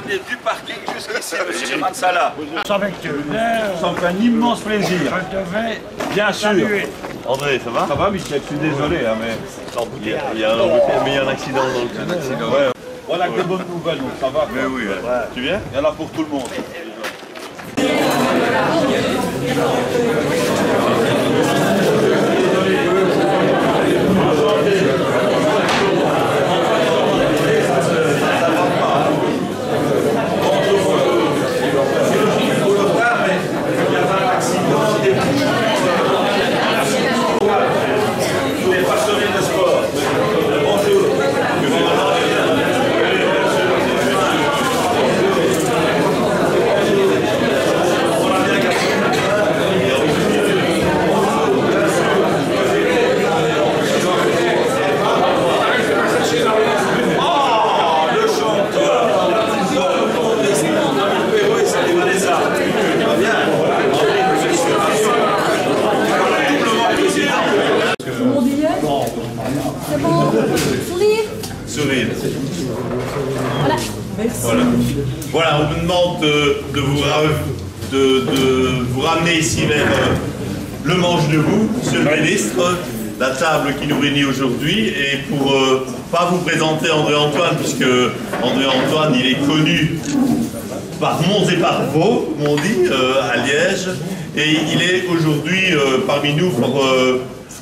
venir du parking jusqu'ici, monsieur Mansala. Avec Ça me fait un immense plaisir. je devais Bien sûr. saluer. André, ça va? Ça va, Michel, je suis désolé, hein, mais... Il y a un accident dans le tunnel. Ouais. Voilà que de bonnes nouvelles, donc ça va. Mais oui, tu viens? Il y en a pour tout le monde. C'est bon. Sourire. Sourire. Voilà. Merci. Voilà, on vous demande de vous ramener ici vers le manche debout, monsieur le ministre, la table qui nous réunit aujourd'hui, et pour pas vous présenter André-Antoine, puisque André-Antoine, il est connu par Mons et par Vaux, comme on dit, à Liège, et il est aujourd'hui parmi nous pour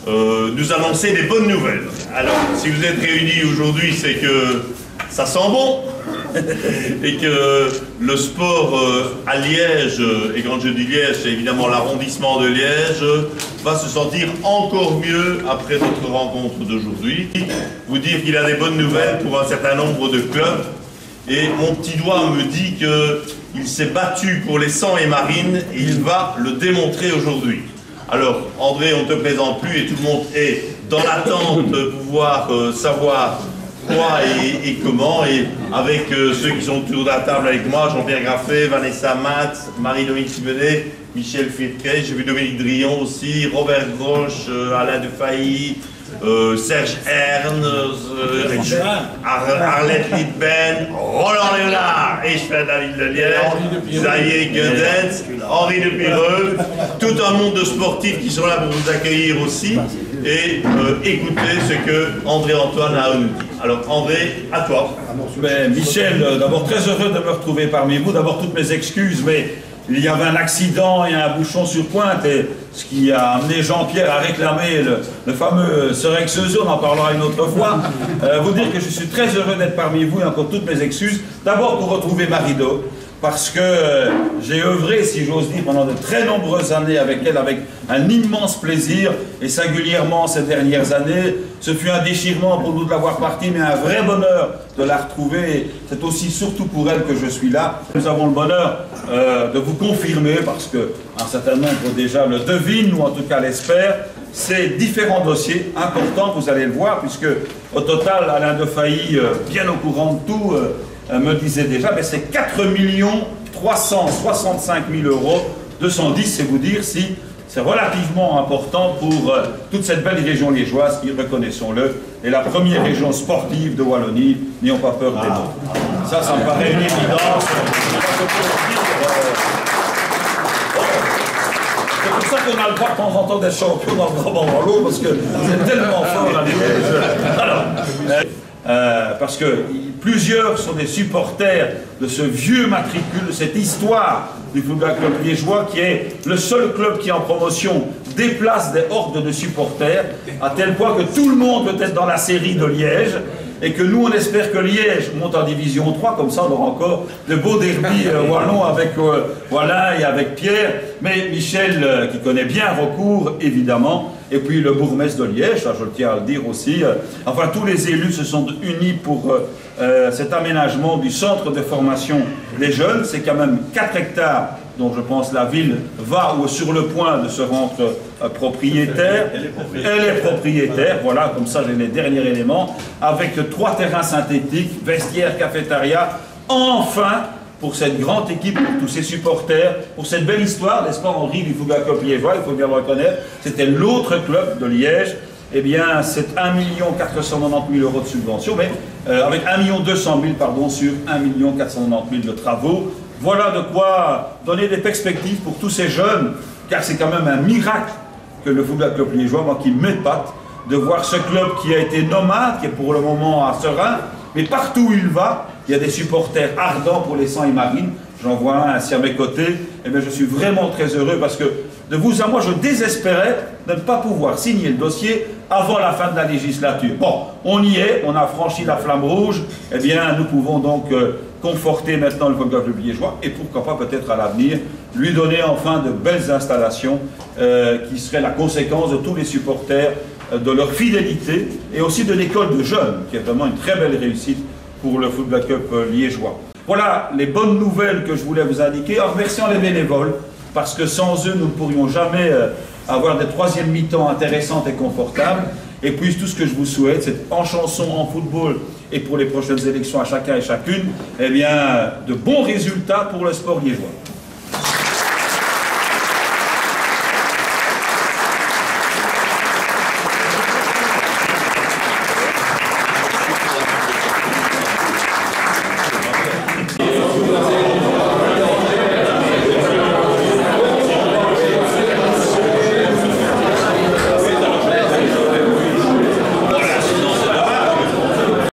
nous annoncer des bonnes nouvelles. Alors, si vous êtes réunis aujourd'hui, c'est que ça sent bon et que le sport à Liège, et quand je dis Liège, c'est évidemment l'arrondissement de Liège, va se sentir encore mieux après notre rencontre d'aujourd'hui. Vous dire qu'il a des bonnes nouvelles pour un certain nombre de clubs, et mon petit doigt me dit qu'il s'est battu pour les 100 et marines, et il va le démontrer aujourd'hui. Alors, André, on ne te présente plus et tout le monde est dans l'attente de pouvoir savoir quoi et comment. Et avec ceux qui sont autour de la table avec moi, Jean-Pierre Graffet, Vanessa Matz, Marie-Dominique Simonet, Michel Firquet, j'ai vu Dominique Drillon aussi, Robert Grosch, Alain Defailly, Serge Ern, Arlette Lidben, Roland Léonard, et je fais David de Liège, Xavier Guedens, Henri de Pireux, tout un monde de sportifs qui sont là pour vous accueillir aussi et écouter ce que André-Antoine a à nous dire. Alors André, à toi. Ben, Michel, d'abord très heureux de me retrouver parmi vous. D'abord toutes mes excuses, mais il y avait un accident et un bouchon sur Pointe, et ce qui a amené Jean-Pierre à réclamer le fameux Serex Euseux, on en parlera une autre fois. Vous dire que je suis très heureux d'être parmi vous et encore toutes mes excuses. D'abord pour retrouver Marido, parce que j'ai œuvré, si j'ose dire, pendant de très nombreuses années avec elle, avec un immense plaisir, et singulièrement ces dernières années. Ce fut un déchirement pour nous de la voir partie, mais un vrai bonheur de la retrouver. C'est aussi surtout pour elle que je suis là. Nous avons le bonheur de vous confirmer, parce qu'un certain nombre déjà le devinent, ou en tout cas l'espèrent, ces différents dossiers importants, vous allez le voir, puisque au total, Alain Defailly, bien au courant de tout, me disait déjà, mais c'est 4 365 000 €, 210, c'est vous dire si c'est relativement important pour toute cette belle région liégeoise qui, reconnaissons-le, est la première région sportive de Wallonie, n'ayons pas peur des mots. Ça me paraît une évidence. C'est pour ça qu'on a le droit de temps en temps d'être champion dans le Brabant Wallon, parce que c'est tellement fort la Liège. Alors, parce que plusieurs sont des supporters de ce vieux matricule, de cette histoire du Football Club liégeois, qui est le seul club qui en promotion déplace des hordes de supporters, à tel point que tout le monde peut être dans la série de Liège, et que nous on espère que Liège monte en division 3, comme ça on aura encore de beaux derbies wallons avec Wallin et avec Pierre, mais Michel qui connaît bien Recourt évidemment, et puis le bourgmestre de Liège, ça je le tiens à le dire aussi, enfin tous les élus se sont unis pour cet aménagement du centre de formation des jeunes. C'est quand même 4 hectares dont je pense la ville va ou est sur le point de se rendre propriétaire. Elle est propriétaire, voilà, comme ça j'ai les derniers éléments, avec 3 terrains synthétiques, vestiaire, cafétéria, enfin pour cette grande équipe, pour tous ses supporters, pour cette belle histoire, n'est-ce pas Henri, du Football Club liégeois, il faut bien le reconnaître, c'était l'autre club de Liège. Eh bien, c'est 1 490 000 € de subvention, mais avec 1 200 000 pardon, sur 1 490 000 de travaux. Voilà de quoi donner des perspectives pour tous ces jeunes, car c'est quand même un miracle que le Football Club liégeois, moi qui m'épate, de voir ce club qui a été nomade, qui est pour le moment à Serein, mais partout où il va, il y a des supporters ardents pour les Sangs et Marines. J'en vois un assis à mes côtés, et bien je suis vraiment très heureux parce que de vous à moi, je désespérais de ne pas pouvoir signer le dossier avant la fin de la législature. Bon, on y est, on a franchi la flamme rouge, eh bien nous pouvons donc conforter maintenant le Football Club liégeois et pourquoi pas peut-être à l'avenir lui donner enfin de belles installations qui seraient la conséquence de tous les supporters, de leur fidélité et aussi de l'école de jeunes qui est vraiment une très belle réussite pour le Football Club liégeois. Voilà les bonnes nouvelles que je voulais vous indiquer en remerciant les bénévoles parce que sans eux nous ne pourrions jamais avoir des troisièmes mi-temps intéressantes et confortables. Et puis tout ce que je vous souhaite, c'est en chanson, en football et pour les prochaines élections à chacun et chacune, eh bien, de bons résultats pour le sport liégeois.